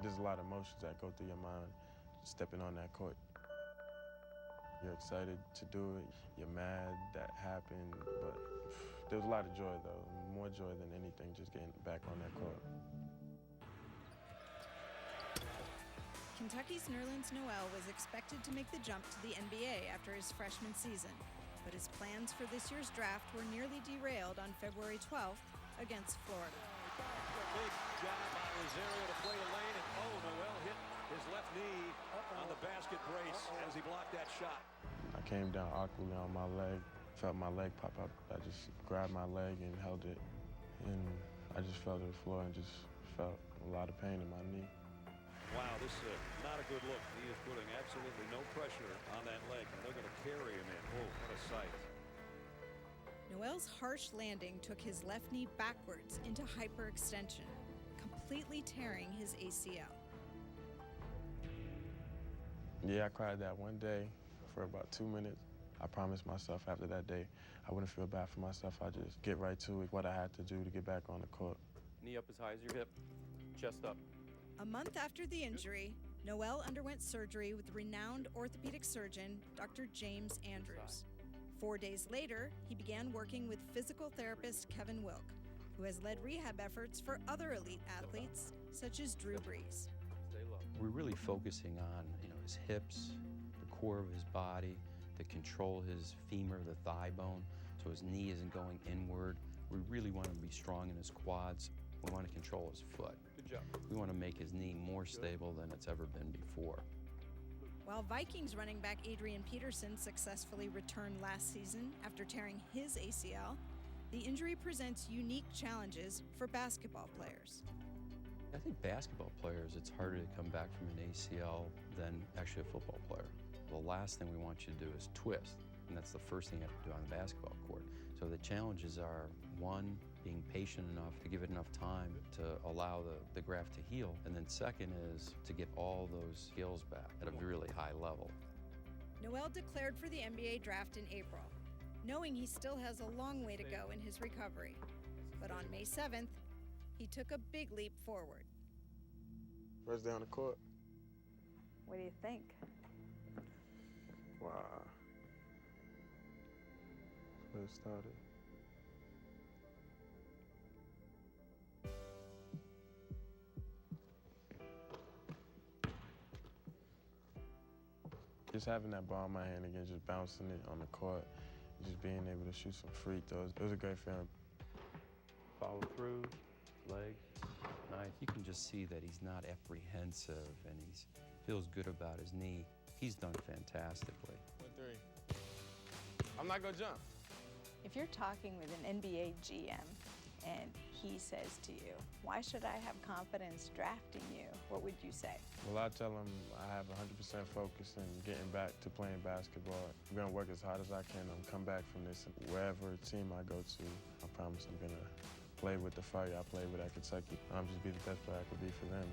There's a lot of emotions that go through your mind stepping on that court. You're excited to do it. You're mad that happened, but there was a lot of joy, though. More joy than anything, just getting back on that court. Kentucky's Nerlens Noel was expected to make the jump to the NBA after his freshman season, but his plans for this year's draft were nearly derailed on February 12th against Florida. Big job by Rosario to play the lane, and Noel hit his left knee on the basket brace as he blocked that shot. I came down awkwardly on my leg, felt my leg pop up. I just grabbed my leg and held it, and I just fell to the floor and just felt a lot of pain in my knee. Wow, this is not a good look. He is putting absolutely no pressure on that leg, and they're going to carry him in. Oh, what a sight. Noel's harsh landing took his left knee backwards into hyperextension, completely tearing his ACL. Yeah, I cried that one day for about 2 minutes. I promised myself after that day I wouldn't feel bad for myself. I'd just get right to it, what I had to do to get back on the court. Knee up as high as your hip, chest up. A month after the injury, Noel underwent surgery with renowned orthopedic surgeon Dr. James Andrews. 4 days later, he began working with physical therapist Kevin Wilk, who has led rehab efforts for other elite athletes, such as Drew Brees. We're really focusing on, his hips, the core of his body, to control his femur, the thigh bone, so his knee isn't going inward. We really want him to be strong in his quads. We want to control his foot. Good job. We want to make his knee more stable than it's ever been before. While Vikings running back Adrian Peterson successfully returned last season after tearing his ACL, the injury presents unique challenges for basketball players. I think basketball players, it's harder to come back from an ACL than actually a football player. The last thing we want you to do is twist, and that's the first thing you have to do on the basketball court. So the challenges are, one, being patient enough to give it enough time to allow the graft to heal, and then second is to get all those skills back at a really high level. Noel declared for the NBA draft in April, knowing he still has a long way to go in his recovery. But on May 7th, he took a big leap forward. First day on the court. What do you think? Wow. Where it started. Just having that ball in my hand again, just bouncing it on the court, just being able to shoot some free throws, it was a great feeling. Follow through, legs, nice. You can just see that he's not apprehensive and he feels good about his knee. He's done fantastically. 1-3. I'm not gonna jump. If you're talking with an NBA GM and he says to you, why should I have confidence drafting you? What would you say? Well, I tell him I have 100% focus in getting back to playing basketball. I'm gonna work as hard as I can. I'm come back from this. Wherever team I go to, I promise I'm gonna play with the fire I played with at Kentucky. I'm just be the best player I could be for them.